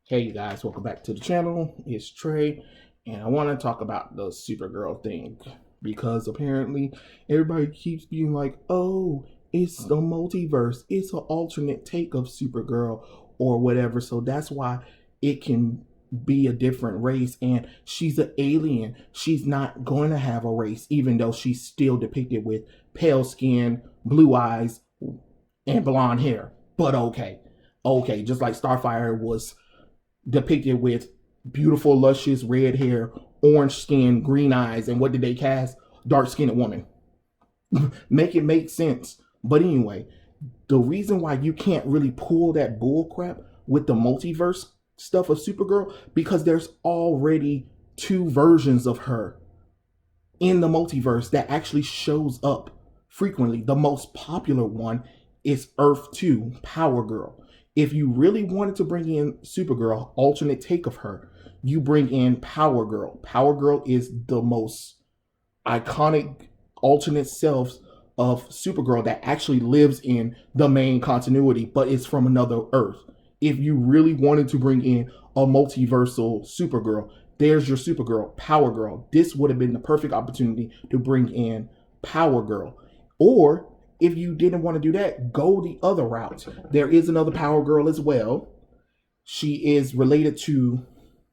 Hey you guys, welcome back to the channel. It's Trey, and I want to talk about the Supergirl thing because apparently everybody keeps being like, "Oh, it's the multiverse. It's an alternate take of Supergirl or whatever." So that's why it can be a different race, and she's an alien. She's not going to have a race, even though she's still depicted with pale skin, blue eyes, and blonde hair. But okay, just like Starfire was depicted with beautiful, luscious red hair, orange skin, green eyes, and what did they cast? Dark skinned woman. Make it make sense. But anyway, the reason why you can't really pull that bull crap with the multiverse stuff of Supergirl, because there's already two versions of her in the multiverse that actually shows up frequently. The most popular one is Earth 2, Power Girl. If you really wanted to bring in Supergirl, alternate take of her, you bring in Power Girl. Power Girl is the most iconic alternate self of Supergirl that actually lives in the main continuity, but it's from another Earth. If you really wanted to bring in a multiversal Supergirl, there's your Supergirl, Power Girl. This would have been the perfect opportunity to bring in Power Girl. Or if you didn't want to do that, go the other route. There is another Power Girl as well. She is related to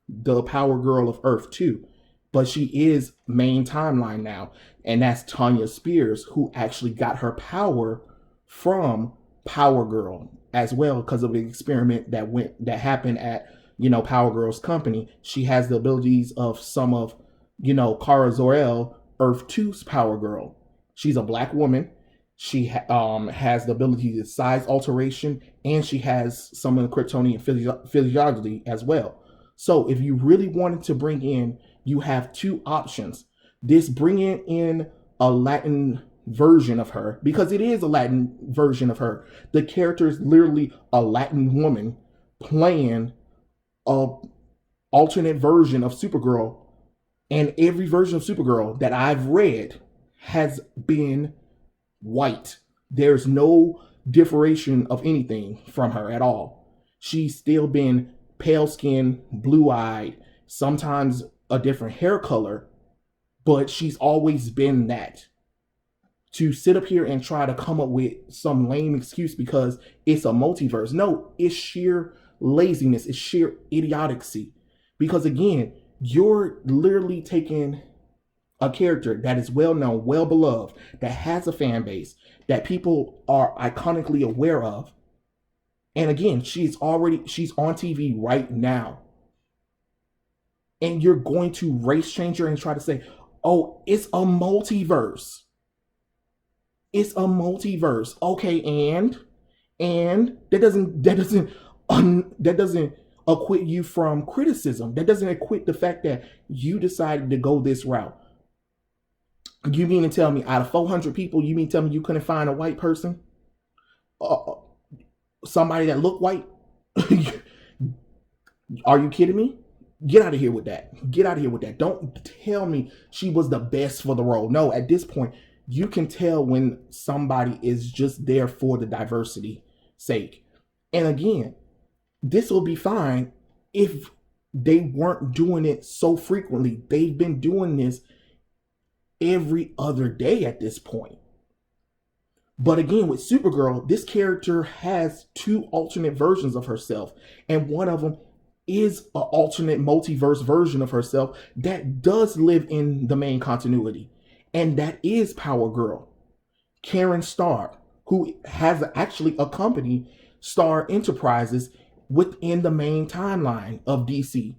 the Power Girl of Earth too, but she is main timeline now, and that's Tanya Spears, who actually got her power from Power Girl as well because of the experiment that happened at Power Girl's company. She has the abilities of some of Kara Zor-El, Earth 2's Power Girl. She's a black woman. She has the ability to size alteration, and she has some of the Kryptonian physiology as well. So if you really wanted to bring in, you have two options. This bringing in a Latin version of her, because it is a Latin version of her. The character is literally a Latin woman playing a alternate version of Supergirl, and every version of Supergirl that I've read has been white. There's no differentiation of anything from her at all. She's still been pale skin, blue eyed, sometimes a different hair color, but she's always been that. To sit up here and try to come up with some lame excuse because it's a multiverse. No, it's sheer laziness, it's sheer idiocy. Because again, you're literally taking a character that is well known, well beloved, that has a fan base, that people are iconically aware of. And again, she's on TV right now. And you're going to race change her and try to say, "Oh, it's a multiverse. It's a multiverse." Okay, and that doesn't acquit you from criticism. That doesn't acquit the fact that you decided to go this route. You mean to tell me out of 400 people, you mean to tell me you couldn't find a white person? Somebody that looked white? Are you kidding me? Get out of here with that. Get out of here with that. Don't tell me she was the best for the role. No, at this point, you can tell when somebody is just there for the diversity sake. And again, this will be fine if they weren't doing it so frequently. They've been doing this every other day at this point. But again, with Supergirl, this character has two alternate versions of herself, and one of them is an alternate multiverse version of herself that does live in the main continuity, and that is Power Girl, Karen Starr, who has actually accompanied Star Enterprises within the main timeline of DC.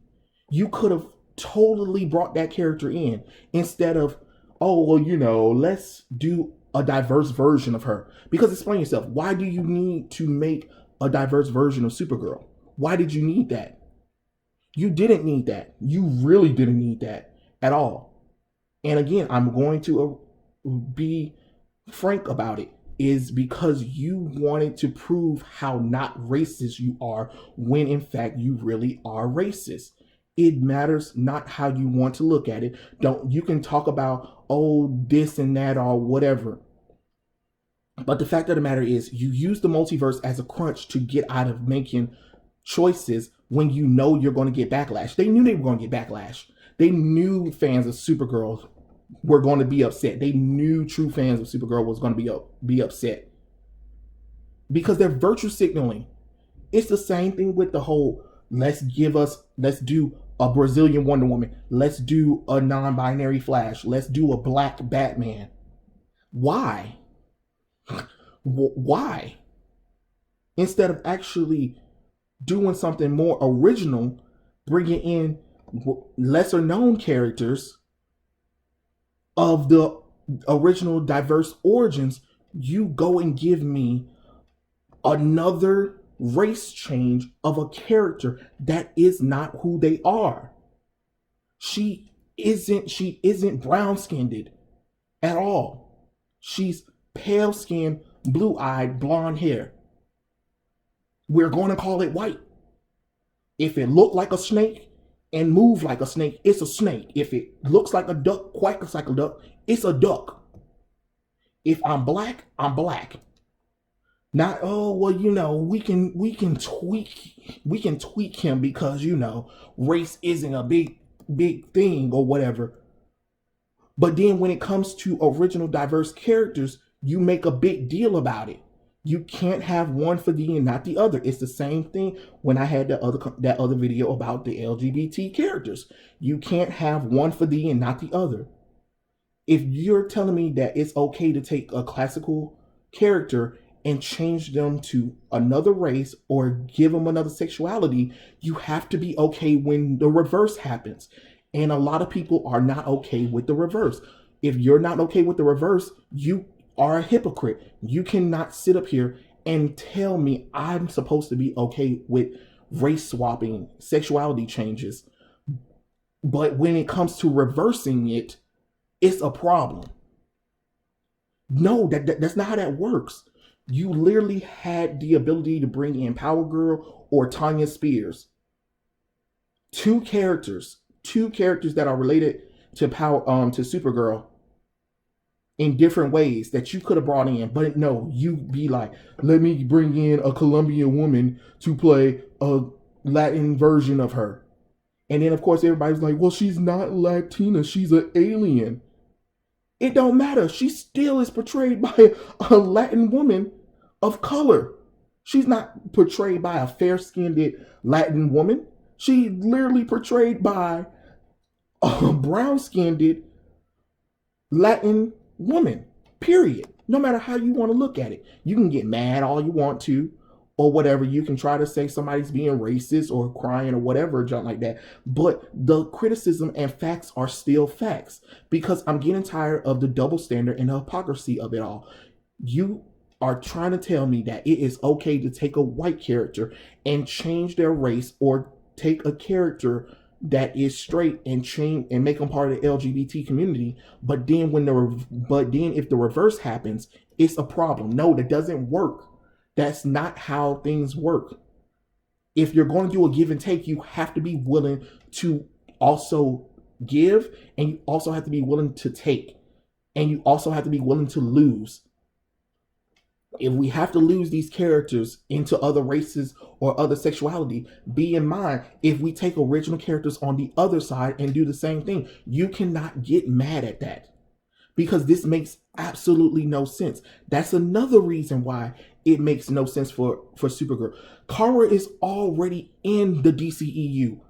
You could have totally brought that character in instead of, "Oh, well, let's do a diverse version of her." Because explain yourself. Why do you need to make a diverse version of Supergirl? Why did you need that? You didn't need that. You really didn't need that at all. And again, I'm going to be frank about it, is because you wanted to prove how not racist you are when in fact you really are racist. It matters not how you want to look at it. You can talk about, "Oh, this and that," or whatever. But the fact of the matter is, you use the multiverse as a crutch to get out of making choices when you know you're going to get backlash. They knew they were going to get backlash. They knew fans of Supergirl were going to be upset. They knew true fans of Supergirl was going to be upset because they're virtue signaling. It's the same thing with the whole let's do a Brazilian Wonder Woman. Let's do a non-binary Flash. Let's do a black Batman. Why? Why? Instead of actually doing something more original, bringing in lesser known characters of the original diverse origins, you go and give me another race change of a character that is not who they are. She isn't brown skinned at all. She's pale skinned, blue eyed, blonde hair. We're going to call it white. If it looked like a snake and moved like a snake, it's a snake. If it looks like a duck, quacks like a duck, it's a duck. If I'm black, I'm black. Not, oh, well, we can tweak him because, race isn't a big thing or whatever. But then when it comes to original diverse characters, you make a big deal about it. You can't have one for thee and not the other. It's the same thing when I had that other video about the LGBT characters. You can't have one for thee and not the other. If you're telling me that it's okay to take a classical character and change them to another race or give them another sexuality, you have to be okay when the reverse happens. And a lot of people are not okay with the reverse. If you're not okay with the reverse, you are a hypocrite. You cannot sit up here and tell me I'm supposed to be okay with race swapping, sexuality changes. But when it comes to reversing it, it's a problem. No, that's not how that works. You literally had the ability to bring in Power Girl or Tanya Spears. Two characters that are related to Supergirl in different ways that you could have brought in. But no, you be like, let me bring in a Colombian woman to play a Latin version of her. And then, of course, everybody's like, well, she's not Latina. She's an alien. It don't matter. She still is portrayed by a Latin woman of color. She's not portrayed by a fair-skinned Latin woman. She's literally portrayed by a brown-skinned Latin woman, period. No matter how you want to look at it. You can get mad all you want to or whatever. You can try to say somebody's being racist or crying or whatever, junk like that. But the criticism and facts are still facts, because I'm getting tired of the double standard and the hypocrisy of it all. You are trying to tell me that it is okay to take a white character and change their race, or take a character that is straight and change and make them part of the LGBT community. But then if the reverse happens, it's a problem. No, that doesn't work. That's not how things work. If you're going to do a give and take, you have to be willing to also give, and you also have to be willing to take, and you also have to be willing to lose. If we have to lose these characters into other races or other sexuality, be in mind, if we take original characters on the other side and do the same thing, you cannot get mad at that, because this makes absolutely no sense. That's another reason why it makes no sense for Supergirl. Kara is already in the DCEU.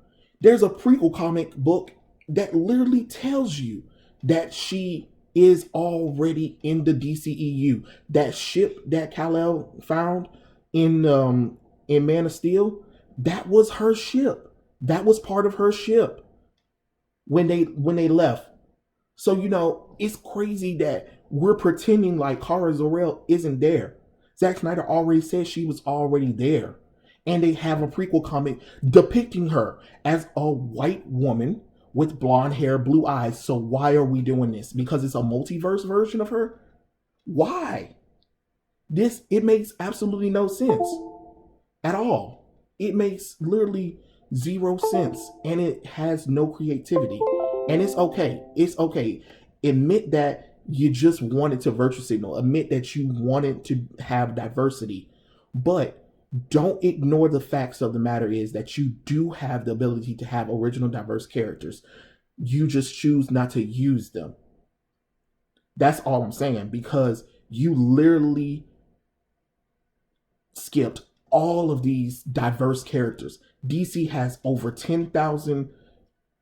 There's a prequel comic book that literally tells you that she is already in the DCEU. That ship that Kal-El found in Man of Steel, that was her ship. That was part of her ship when they left. So, it's crazy that we're pretending like Kara Zor-El isn't there. Zack Snyder already said she was already there. And they have a prequel comic depicting her as a white woman with blonde hair, blue eyes. So why are we doing this? Because it's a multiverse version of her? Why? It makes absolutely no sense at all. It makes literally zero sense, and it has no creativity. And it's okay. It's okay. Admit that you just wanted to virtue signal. Admit that you wanted to have diversity. But Don't ignore the facts of the matter is that you do have the ability to have original diverse characters. You just choose not to use them. That's all I'm saying, because you literally skipped all of these diverse characters. DC has over 10,000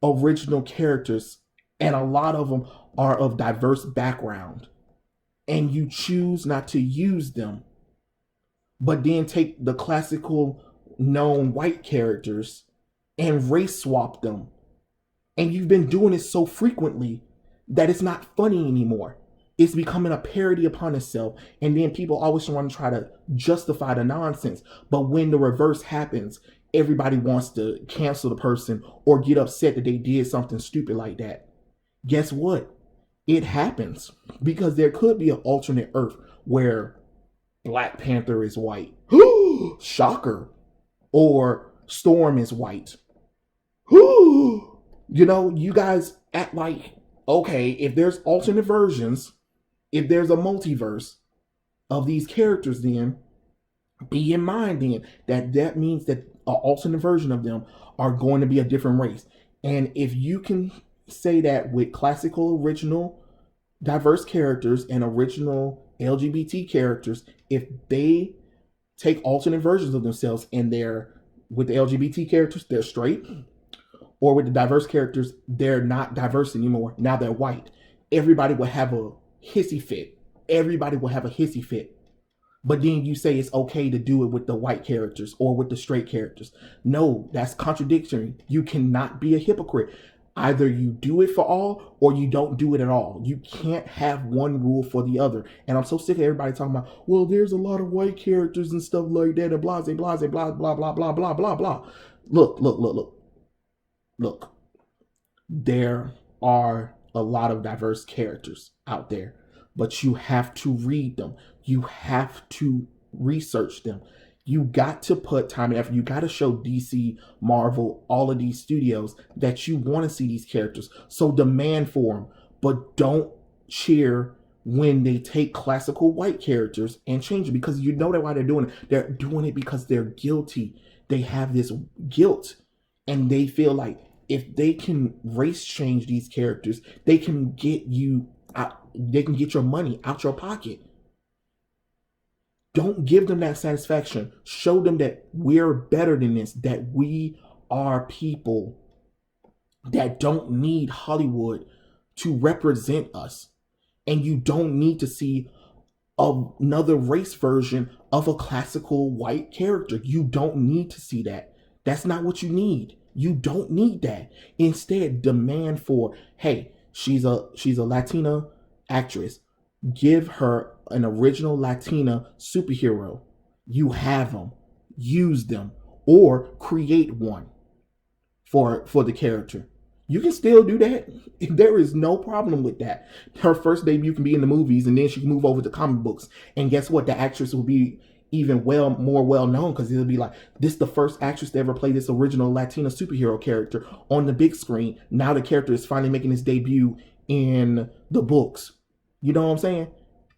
original characters, and a lot of them are of diverse background. And you choose not to use them, but then take the classical known white characters and race swap them. And you've been doing it so frequently that it's not funny anymore. It's becoming a parody upon itself. And then people always want to try to justify the nonsense. But when the reverse happens, everybody wants to cancel the person or get upset that they did something stupid like that. Guess what? It happens, because there could be an alternate Earth where Black Panther is white. Shocker. Or Storm is white. You know, you guys act like, okay, if there's alternate versions, if there's a multiverse of these characters, then be in mind then that means that an alternate version of them are going to be a different race. And if you can say that with classical original diverse characters and original LGBT characters, if they take alternate versions of themselves and they're, with the LGBT characters, they're straight, or with the diverse characters, they're not diverse anymore, now they're white, everybody will have a hissy fit. Everybody will have a hissy fit. But then you say it's okay to do it with the white characters or with the straight characters. No, that's contradictory. You cannot be a hypocrite. Either you do it for all or you don't do it at all. You can't have one rule for the other. And I'm so sick of everybody talking about, well, there's a lot of white characters and stuff like that, and blah, blah, blah, blah, blah, blah, blah, blah, blah, blah. Look. There are a lot of diverse characters out there, but you have to read them. You have to research them. You got to put time and effort. You got to show DC, Marvel, all of these studios that you want to see these characters. So demand for them, but don't cheer when they take classical white characters and change it, because you know that why they're doing it. They're doing it because they're guilty. They have this guilt, and they feel like if they can race change these characters, they can get you out, they can get your money out your pocket. Don't give them that satisfaction. Show them that we're better than this, that we are people that don't need Hollywood to represent us. And you don't need to see another race version of a classical white character. You don't need to see that. That's not what you need. You don't need that. Instead, demand for, hey, she's a Latina actress. Give her an original Latina superhero. You have them. Use them. Or create one for the character. You can still do that. There is no problem with that. Her first debut can be in the movies, and then she can move over to comic books. And guess what? The actress will be even more well known, because it'll be like, this is the first actress to ever play this original Latina superhero character on the big screen. Now the character is finally making his debut in the books. You know what I'm saying?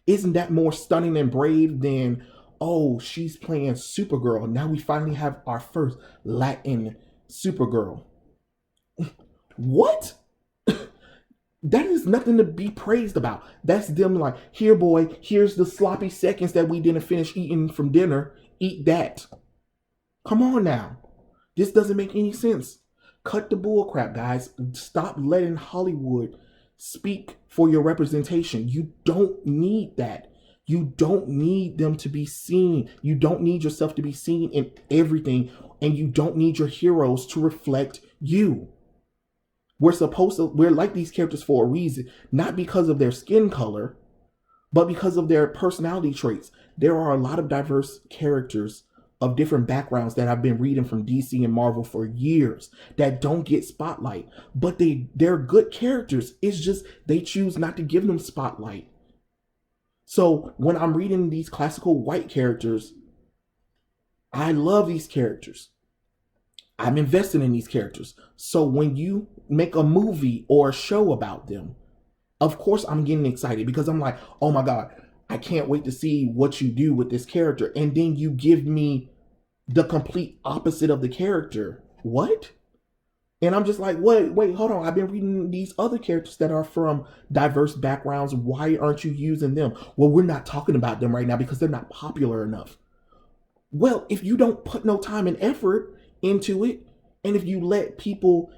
Isn't that more stunning and brave than, oh, she's playing Supergirl. Now we finally have our first Latin Supergirl. What? That is nothing to be praised about. That's them like, here, boy, here's the sloppy seconds that we didn't finish eating from dinner. Eat that. Come on now. This doesn't make any sense. Cut the bull crap, guys. Stop letting Hollywood speak for your representation. You don't need that. You don't need them to be seen. You don't need yourself to be seen in everything. And you don't need your heroes to reflect you. We're like these characters for a reason, not because of their skin color, but because of their personality traits. There are a lot of diverse characters of different backgrounds that I've been reading from DC and Marvel for years that don't get spotlight, but they're good characters. It's just they choose not to give them spotlight. So when I'm reading these classical white characters, I love these characters. I'm invested in these characters. So when you make a movie or a show about them, of course I'm getting excited, because I'm like, oh my God, I can't wait to see what you do with this character. And then you give me the complete opposite of the character. What? And I'm just like, wait, hold on. I've been reading these other characters that are from diverse backgrounds. Why aren't you using them? Well, we're not talking about them right now because they're not popular enough. Well, if you don't put no time and effort into it, and if you let people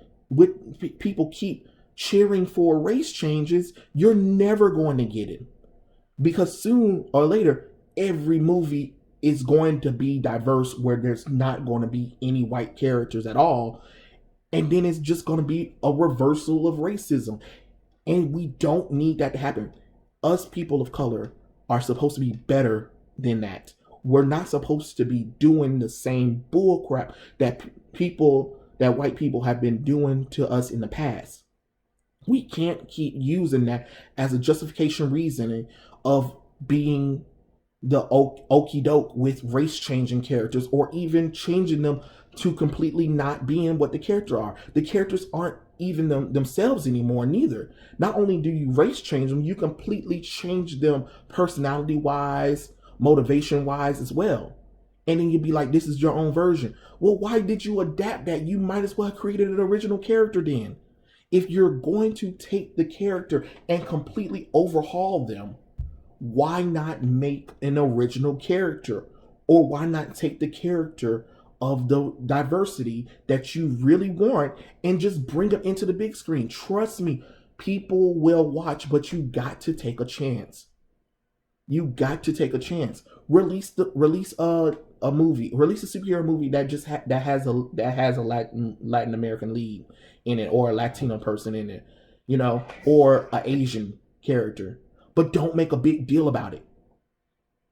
keep cheering for race changes, you're never going to get it. Because soon or later, every movie is going to be diverse where there's not going to be any white characters at all. And then it's just going to be a reversal of racism. And we don't need that to happen. Us people of color are supposed to be better than that. We're not supposed to be doing the same bullcrap that white people have been doing to us in the past. We can't keep using that as a justification reasoning of being the okey doke with race changing characters, or even changing them to completely not being what the character are. The characters aren't even themselves anymore neither. Not only do you race change them, you completely change them personality wise, motivation wise as well. And then you'd be like, this is your own version. Well, why did you adapt that? You might as well have created an original character then. If you're going to take the character and completely overhaul them, why not make an original character? Or why not take the character of the diversity that you really want and just bring them into the big screen? Trust me, people will watch, but you got to take a chance. You got to take a chance. Release a movie, release a superhero movie that just that has a Latin American lead in it, or a Latino person in it, or an Asian character. But don't make a big deal about it,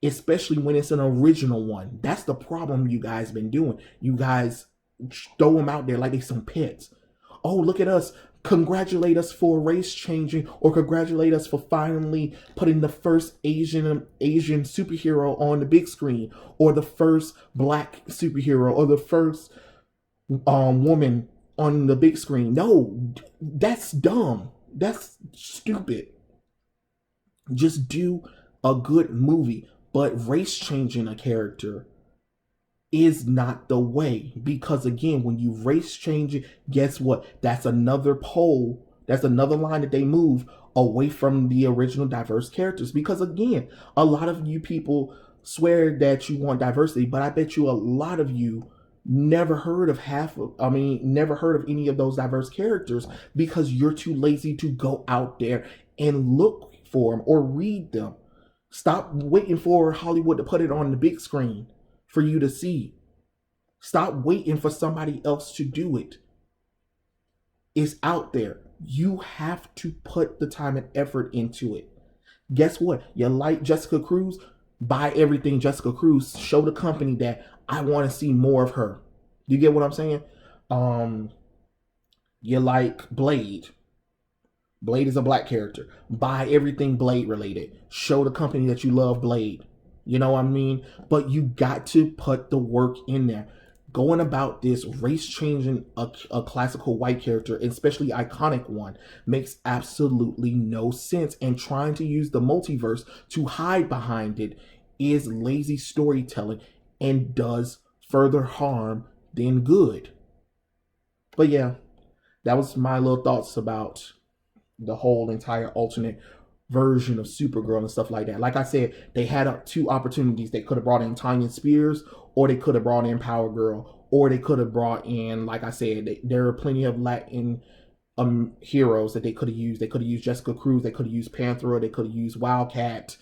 especially when it's an original one. That's the problem you guys been doing. You guys throw them out there like they some pets. Oh, look at us. Congratulate us for race changing, or congratulate us for finally putting the first Asian superhero on the big screen, or the first black superhero, or the first woman on the big screen. No, that's dumb. That's stupid. Just do a good movie. But race changing a character is not the way. Because again, when you race change it, guess what? That's another pole. That's another line that they move away from the original diverse characters. Because again, a lot of you people swear that you want diversity, but I bet you a lot of you never heard of never heard of any of those diverse characters, because you're too lazy to go out there and look for them or read them. Stop waiting for Hollywood to put it on the big screen for you to see. Stop waiting for somebody else to do it. It's out there. You have to put the time and effort into it. Guess what? You like Jessica Cruz? Buy everything Jessica Cruz. Show the company that I want to see more of her. You get what I'm saying? You like Blade. Blade is a black character. Buy everything Blade related. Show the company that you love Blade. You know what I mean? But you got to put the work in there. Going about this race changing a classical white character, especially iconic one, makes absolutely no sense. And trying to use the multiverse to hide behind it is lazy storytelling and does further harm than good. But yeah, that was my little thoughts about the whole entire alternate version of Supergirl and stuff like that. Like I said, they had two opportunities. They could have brought in Tanya Spears, or they could have brought in Power Girl, or they could have brought in, like I said, there are plenty of Latin heroes that they could have used. They could have used Jessica Cruz. They could have used Panthera. They could have used Wildcat.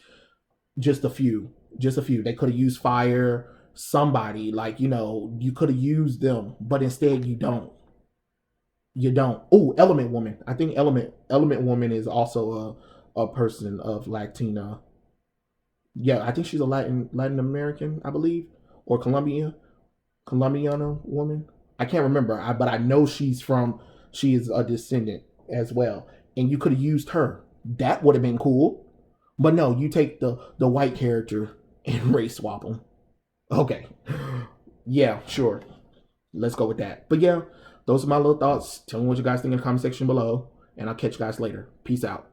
Just a few. They could have used Fire. Somebody, like, you could have used them, but instead you don't. Oh, Element Woman. I think Element Woman is also a person of Latina. Yeah, I think she's a Latin American, I believe, or Colombiana woman. I can't remember, but I know she is a descendant as well. And you could have used her. That would have been cool. But no, you take the white character and race swap them. Okay. Yeah, sure. Let's go with that. But yeah, those are my little thoughts. Tell me what you guys think in the comment section below, and I'll catch you guys later. Peace out.